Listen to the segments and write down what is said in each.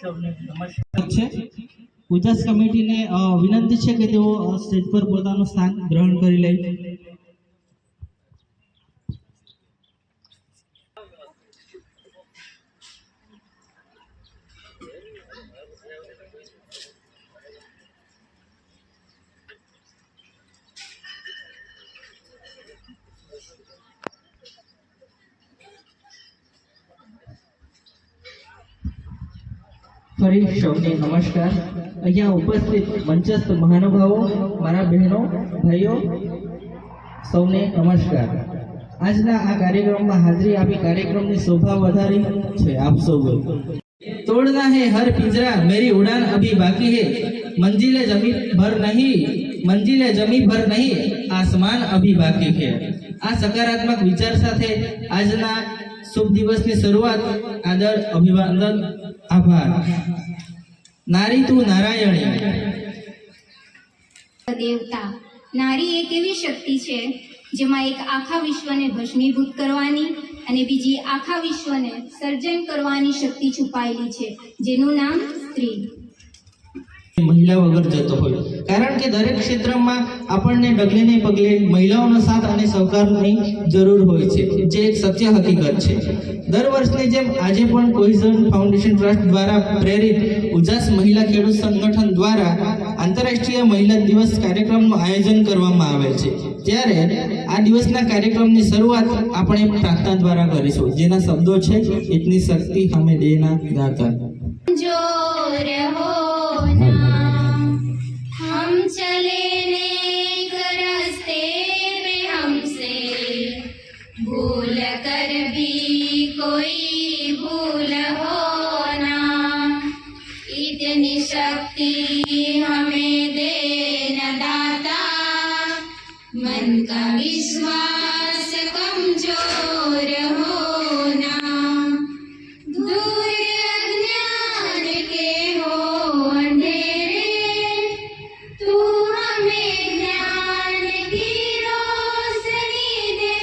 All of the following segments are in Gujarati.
છે ઉજાસ કમિટીને વિનંતી છે કે તેઓ સ્ટેજ પર પોતાનું સ્થાન ગ્રહણ કરી લે। ફરી સૌને નમસ્કાર। અહીંયા ઉપસ્થિત મંચસ્થ મહાનુભાવો, મારા બહેનો, ભાઈઓ, સૌને નમસ્કાર। આજના આ કાર્યક્રમમાં હાજરી આપી કાર્યક્રમની શોભા વધારી છે આપ સૌએ। तोड़ना है हर पिंजरा, मेरी उड़ान अभी बाकी है, मंजिलें जमीन भर नहीं, मंजिलें जमीन भर नहीं, आसमान अभी बाकी है। આ સકારાત્મક વિચાર સાથે આજના શુભ દિવસની શરૂઆત આદર, અભિવાદન, આભાર। નારી તું નારાયણી। દેવતા નારી એક એવી શક્તિ છે જેમાં એક આખા વિશ્વને ભસ્મીભૂત કરવાની અને બીજી આખા વિશ્વને સર્જન કરવાની શક્તિ છુપાયેલી છે, જેનું નામ સ્ત્રી। મહિલા વગર જતો હોય, કારણ કે દરેક ક્ષેત્રમાં આપણને ડગલે ને પગલે મહિલાઓનો સાથ અને સહકારની જરૂર હોય છે, જે એક સત્ય હકીકત છે। દર વર્ષની જેમ આજે પણ કોહિઝન ફાઉન્ડેશન ટ્રસ્ટ દ્વારા પ્રેરિત ઉજાસ મહિલા ખેડૂત સંગઠન દ્વારા આંતરરાષ્ટ્રીય મહિલા દિવસ કાર્યક્રમનું આયોજન કરવામાં આવે છે। ત્યારે આ દિવસના કાર્યક્રમની શરૂઆત આપણે પ્રાર્થના દ્વારા કરીશું, જેના શબ્દો છે, ઇતની શક્તિ હમે દેના દાતા। जो रहो हम चले नेक रास्ते पे, हमसे भूल कर भी कोई भूल हो ना, इतनी शक्ति हमें देना दाता, मन का विश्वास कमजोर हो ना, दूर अज्ञान के हो अंधेरे, तू हमें ज्ञान की रोशनी दे,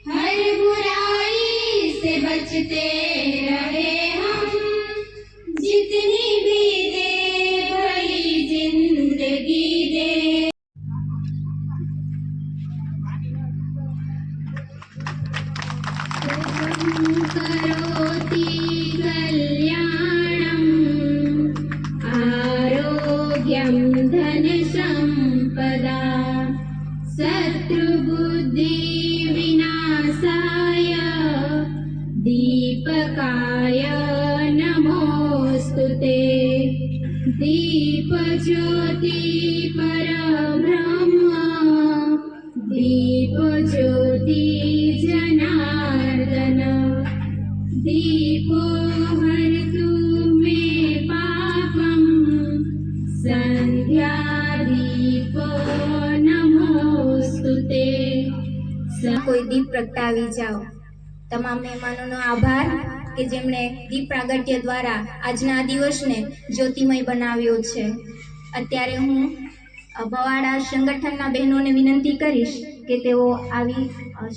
हर बुराई से बचते रहे हम, जितनी भी दे भली जिंदगी दे। करोति कल्याणम् आरोग्यं धन संपदा, शत्रुबुद्धि विनाशाय दीपकाय नमोस्तुते, दीप ज्योति परब्रह्म, दीप ज्योति जनार्दन, दीपो हरतु मे पापं, संध्या दीपो नमोस्तुते। કોઈ દીપ પ્રગટાવી જાઓ। તમામ મહેમાનોનો આભાર કે જેમણે દીપ પ્રાગટ્ય દ્વારા આજના દિવસને જ્યોતિમય બનાવ્યો છે। અત્યારે હું બવાડા સંગઠનના બહેનોને વિનંતી કરીશ કે તેઓ આવી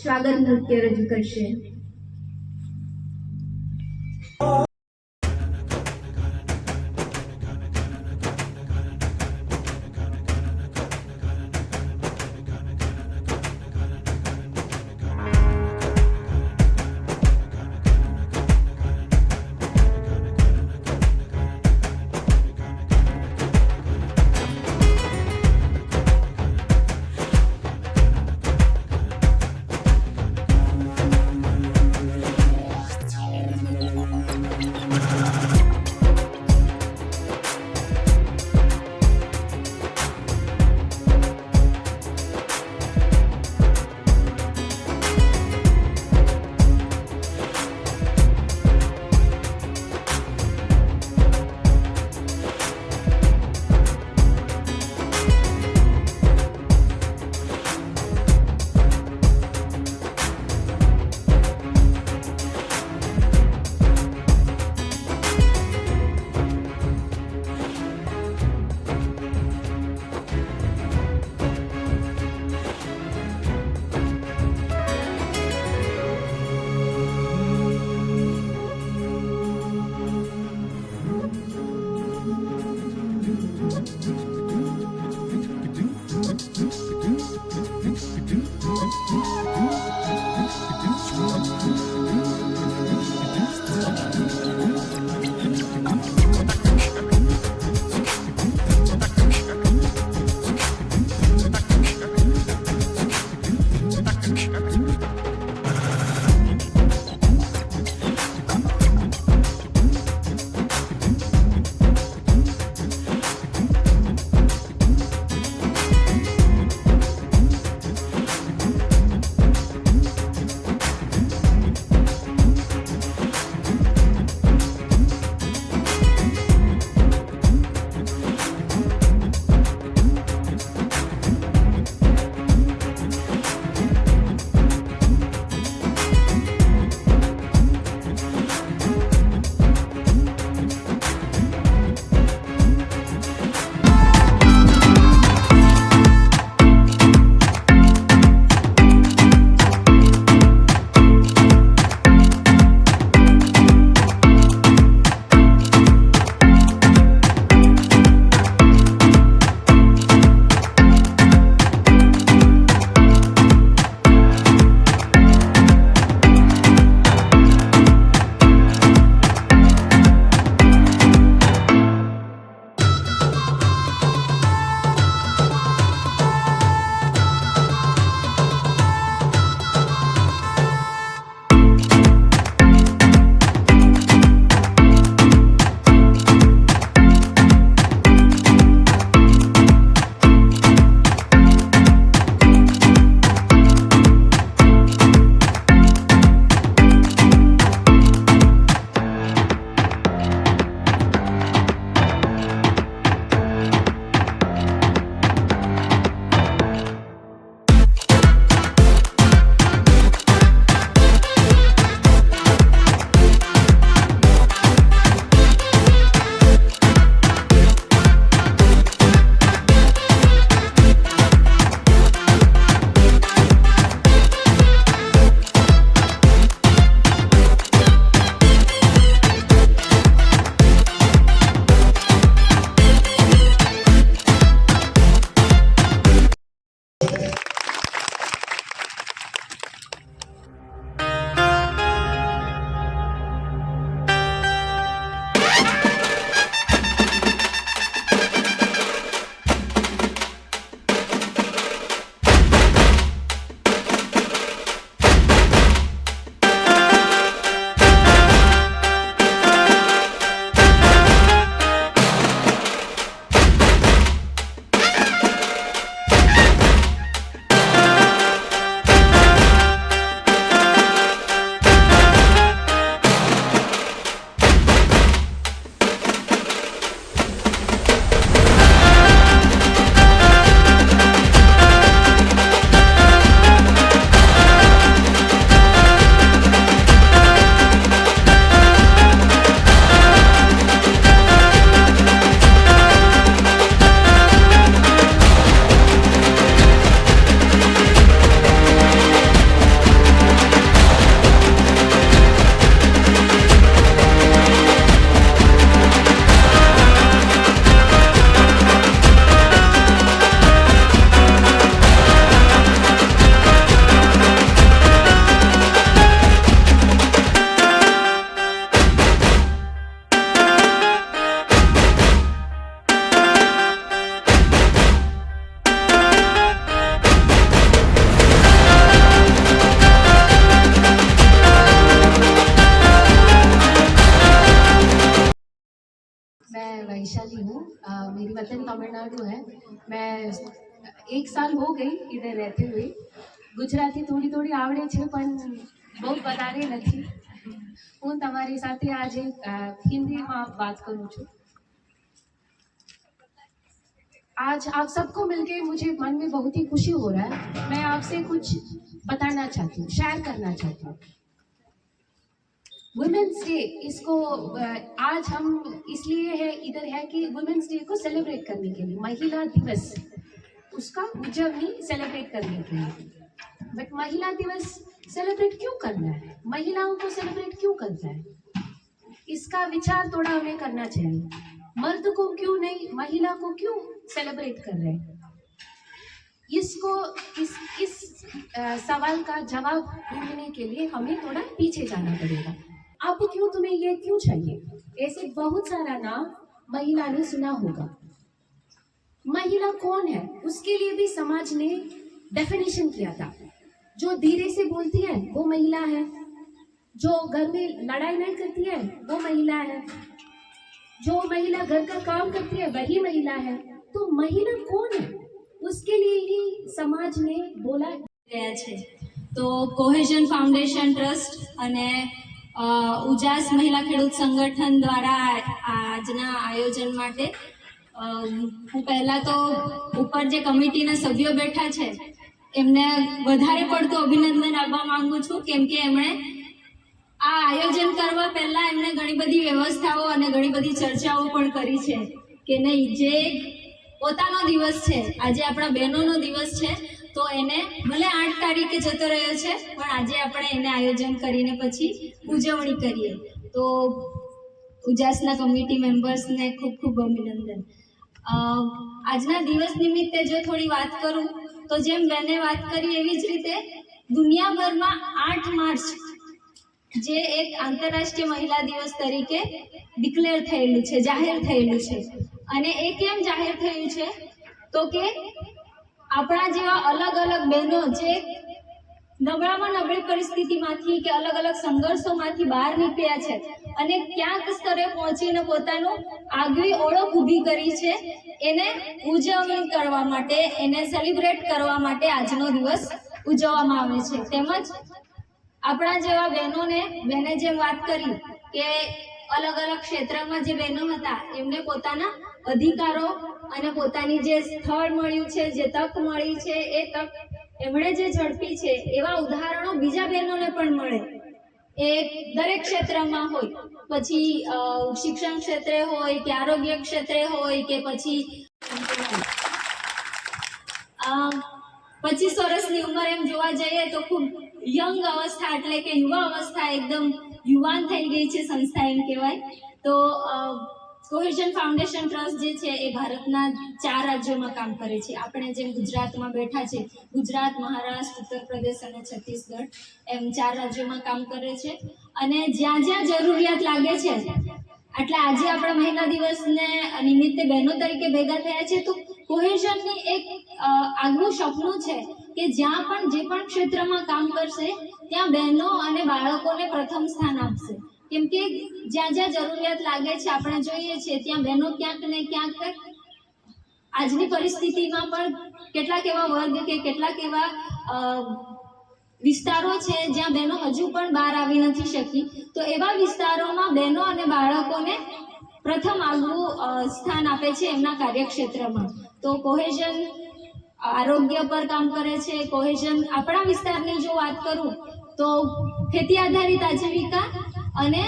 સ્વાગત નૃત્ય રજૂ કરશે। हूँ। मेरी वतन तमिलनाडु है। मैं 1 साल हो गई इधर रहते हुए। ગુજરાતી થોડી થોડી આવડે છે પણ બહુ વધારે નથી. હું તમારી સાથે આજે હિન્દીમાં વાત કરું છું. आज आप सबको मिलके मुझे मन में बहुत ही खुशी हो रहा है. मैं आपसे कुछ बताना चाहती हूँ, शेयर करना चाहती हूँ. वुमेन्स डे इसको आज हम इसलिए है इधर है कि वुमेन्स डे को सेलिब्रेट करने के लिए, महिला दिवस उसका उजवनी सेलिब्रेट करने के लिए. बट महिला दिवस सेलिब्रेट क्यों करना है, महिलाओं को सेलिब्रेट क्यों करना है, इसका विचार थोड़ा हमें करना चाहिए. मर्द को क्यों नहीं, महिला को क्यों सेलिब्रेट कर रहे हैं? इसको इस सवाल का जवाब ढूंढने के लिए हमें थोड़ा पीछे जाना पड़ेगा. अब क्यों तुम्हें ये क्यों चाहिए? ऐसे बहुत सारा नाम महिला ने सुना होगा. महिला कौन है उसके लिए भी समाज ने डेफिनेशन किया था. जो धीरे से बोलती है वो महिला है, जो घर में लड़ाई नहीं करती है वो महिला है, जो महिला घर का काम करती है वही महिला है. तो महिला कौन है उसके लिए ही समाज ने बोला ગયા છે. તો કોહેઝન ફાઉન્ડેશન ટ્રસ્ટ અને ઉજાસ મહિલા ખેડૂત સંગઠન દ્વારા આજના આયોજન માટે હું પહેલા તો ઉપર જે કમિટીના સભ્યો બેઠા છે એમને વધારે પડતું અભિનંદન આપવા માંગુ છું, કેમ કે એમણે આ આયોજન કરવા પહેલા એમણે ઘણી બધી વ્યવસ્થાઓ અને ઘણી બધી ચર્ચાઓ પણ કરી છે કે નહીં, જે પોતાનો દિવસ છે, આજે આપણા બહેનોનો દિવસ છે તો એને ભલે 8 તારીખે જતો રહ્યો છે પણ આજે આપણે એને આયોજન કરીને પછી ઉજવણી કરીએ. તો ઉજાસના કમિટી મેમ્બર્સને ખૂબ ખૂબ અભિનંદન. આજના દિવસ નિમિત્તે જો થોડી વાત કરું તો જેમ બેને વાત કરી એવી જ રીતે દુનિયાભરમાં 8 માર્ચ જે એક આંતરરાષ્ટ્રીય મહિલા દિવસ તરીકે ડિક્લેર થયેલું છે, જાહેર થયેલું છે. અને એ કેમ જાહેર થયું છે તો કે આપણા જેવા અલગ અલગ બહેનો જે નબળામાં નબળી પરિસ્થિતિમાંથી કે અલગ અલગ સંઘર્ષોમાંથી બહાર નીકળ્યા છે અને ક્યાંક સ્તરે પહોંચીને પોતાનું આગવી ઓળખ ઊભી કરી છે, એને ઉજવણી કરવા માટે, એને સેલિબ્રેટ કરવા માટે આજનો દિવસ ઉજવવામાં આવે છે. તેમજ આપણા જેવા બહેનોને, બેને જેમ વાત કરી કે અલગ અલગ ક્ષેત્રમાં જે બહેનો હતા એમને પોતાના અધિકારો અને પોતાની જે સ્થળ મળ્યું છે, જે તક મળી છે, એ તક એમણે જે ઝડપી છે એવા ઉદાહરણો બીજા બહેનોને પણ મળે. એ દરેક ક્ષેત્રમાં હોય, પછી શિક્ષણ ક્ષેત્રે હોય કે આરોગ્ય ક્ષેત્રે હોય કે પછી 25 વર્ષની ઉંમર એમ જોવા જઈએ તો ખૂબ યંગ અવસ્થા, એટલે કે યુવા અવસ્થા, એકદમ યુવાન થઈ ગઈ છે સંસ્થા એમ કહેવાય. તો કોહેઝન ફાઉન્ડેશન ટ્રસ્ટ જે છે એ ભારતના 4 રાજ્યોમાં કામ કરે છે. આપણે જેમ ગુજરાતમાં બેઠા છે, ગુજરાત, મહારાષ્ટ્ર, ઉત્તર પ્રદેશ અને છત્તીસગઢ એમ 4 રાજ્યોમાં કામ કરે છે. અને જ્યાં જ્યાં જરૂરિયાત લાગે છે, એટલે આજે આપણા મહિલા દિવસને નિમિત્તે બહેનો તરીકે ભેગા થયા છે. તો કોહેઝનની એક આગવું સપનું છે કે જ્યાં પણ જે પણ ક્ષેત્રમાં કામ કરશે ત્યાં બહેનો અને બાળકોને પ્રથમ સ્થાન આપશે. કેમ કે જ્યાં જ્યાં જરૂરિયાત લાગે છે આપણે જોઈએ છીએ ત્યાં બહેનો ક્યાંક ને ક્યાંક આજની પરિસ્થિતિમાં પણ કેટલાક એવા વર્ગ કે કેટલાક એવા વિસ્તારો છે જ્યાં બહેનો હજુ પણ બહાર આવી નથી શકી. તો એવા વિસ્તારોમાં બહેનો અને બાળકોને પ્રથમ આગવું સ્થાન આપે છે એમના કાર્યક્ષેત્રમાં. તો કોહેઝન આરોગ્ય પર કામ કરે છે. કોહેઝન આપણા વિસ્તારની જો વાત કરું તો ખેતી આધારિત આજીવિકા અને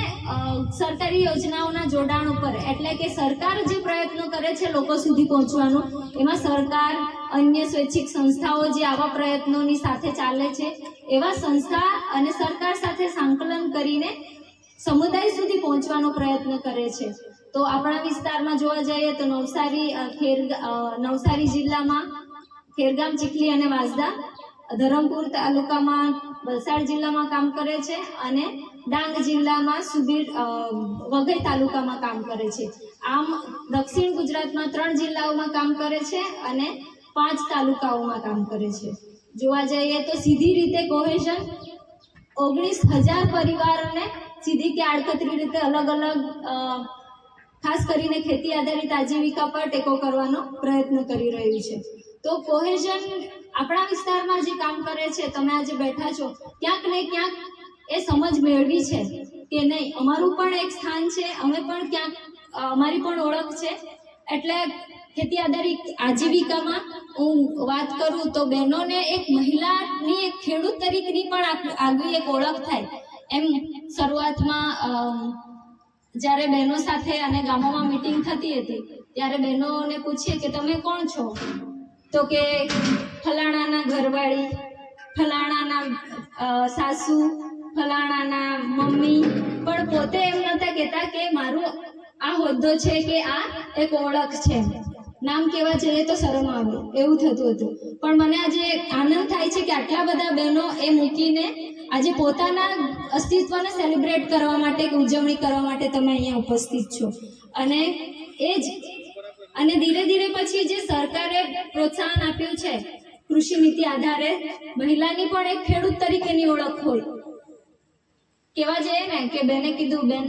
સરકારી યોજનાઓના જોડાણ ઉપર, એટલે કે સરકાર જે પ્રયત્નો કરે છે લોકો સુધી પહોંચવાનો, એમાં સરકાર, અન્ય સ્વૈચ્છિક સંસ્થાઓ જે આવા પ્રયત્નોની સાથે ચાલે છે એવા સંસ્થા અને સરકાર સાથે સંકલન કરીને સમુદાય સુધી પહોંચવાનો પ્રયત્ન કરે છે. તો આપણા વિસ્તારમાં જોવા જઈએ તો નવસારી જિલ્લામાં ખેરગામ, ચીખલી અને વાંસદા, ધરમપુર તાલુકામાં વલસાડ જિલ્લામાં કામ કરે છે અને ડાંગ જિલ્લામાં સુબીર વઘઈ તાલુકામાં કામ કરે છે. આમ દક્ષિણ ગુજરાતમાં 3 જિલ્લાઓમાં કામ કરે છે અને 5 તાલુકાઓમાં કામ કરે છે. જોવા જઈએ તો સીધી રીતે કોહેઝન 19,000 પરિવારોને સીધી કે આડકતરી રીતે અલગ અલગ ખાસ કરીને ખેતી આધારિત આજીવિકા પર ટેકો કરવાનો પ્રયત્ન કરી રહ્યું છે. તો કોહેઝન આપણા વિસ્તારમાં જે કામ કરે છે, તમે આજે બેઠા છો, ક્યાંક ને ક્યાંક એ સમજ મેળવી છે કે નહીં, અમારું પણ એક સ્થાન છે, અમે પણ ક્યાંક અમારી પણ ઓળખ છે. એટલે ખેતી આધારિત આજીવિકામાં હું વાત કરું તો બહેનોને એક મહિલાની, એક ખેડૂત તરીકેની પણ આગવી એક ઓળખ થાય. એમ શરૂઆતમાં જ્યારે બહેનો સાથે અને ગામોમાં મીટિંગ થતી હતી ત્યારે બહેનોને પૂછીએ કે તમે કોણ છો, તો કે ફલાણાના ઘરવાળી, ફલાણાના સાસુ, ફલાણાના મમ્મી, પણ પોતે એમ નતા કહેતા કે મારું આ હોદ્દો છે કે આ એક ઓળખ છે. નામ કહેવા જઈએ તો શરમ આવે એવું થતું હતું. પણ મને આજે આનંદ થાય છે કે આટલા બધા બહેનો એ મૂકીને આજે પોતાના અસ્તિત્વને સેલિબ્રેટ કરવા માટે, ઉજવણી કરવા માટે તમે અહીંયા ઉપસ્થિત છો. અને એ જ અને ધીરે ધીરે પછી જે સરકારે પ્રોત્સાહન આપ્યું છે કૃષિ નીતિ આધારે, મહિલાની પણ એક ખેડૂત તરીકેની ઓળખ હોય. કહેવા જઈએ ને કે બેને કીધું બેન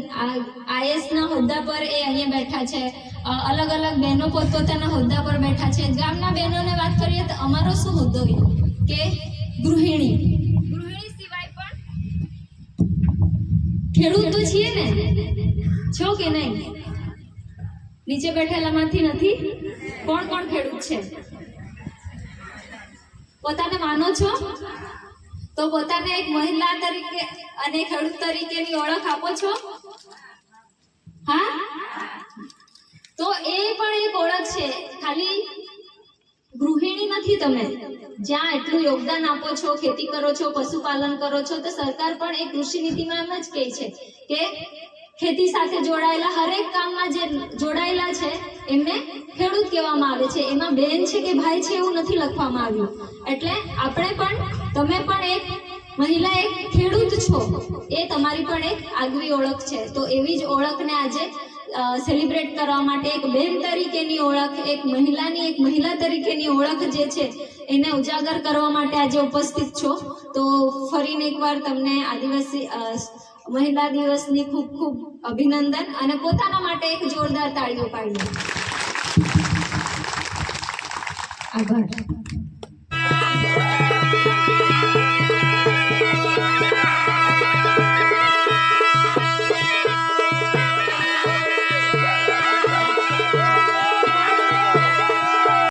આઈએસ ના હોદ્દા પર એ અહીંયા બેઠા છે, અલગ અલગ બહેનો પોતપોતાના હોદ્દા પર બેઠા છે. ગામના બહેનોને વાત કરીએ તો અમારો શું હોદ્દો હોય કે ગૃહિણી. ગૃહિણી સિવાય પણ ખેડૂત તો છીએ ને, છો કે નહીં? નીચે બેઠેલામાંથી નથી? કોણ કોણ ખેડૂત છે? પોતાને માનો છો? તો પોતાને એક મહિલા તરીકે અને ખેડૂત તરીકેની ઓળખ આપો છો? હા, તો એ પણ એક ઓળખ છે. ખાલી ગૃહિણી નથી તમે. જ્યાં એટલું યોગદાન આપો છો, ખેતી કરો છો, પશુપાલન કરો છો, તો સરકાર પણ એક કૃષિ નીતિમાં એમ જ કહે છે કે ખેતી સાથે જોડાયેલા હરેક કામમાં જે જોડાયેલા છે એમને ખેડૂત કહેવામાં આવે છે. એમાં બેન છે કે ભાઈ છે એવું નથી લખવામાં આવ્યું. એટલે આપણે પણ, તમે પણ એક મહિલા, એક ખેડૂત છો, એ તમારી પણ એક આગવી ઓળખ છે. તો એવી જ ઓળખને આજે સેલિબ્રેટ કરવા માટે એક બેન તરીકેની ઓળખ, એક મહિલાની, એક મહિલા તરીકેની ઓળખ જે છે એને ઉજાગર કરવા માટે આજે ઉપસ્થિત છો. તો ફરીને એકવાર તમને આદિવાસી મહિલા દિવસની ખૂબ ખૂબ અભિનંદન, અને પોતાના માટે એક જોરદાર તાળીઓ પાડીએ. આભાર.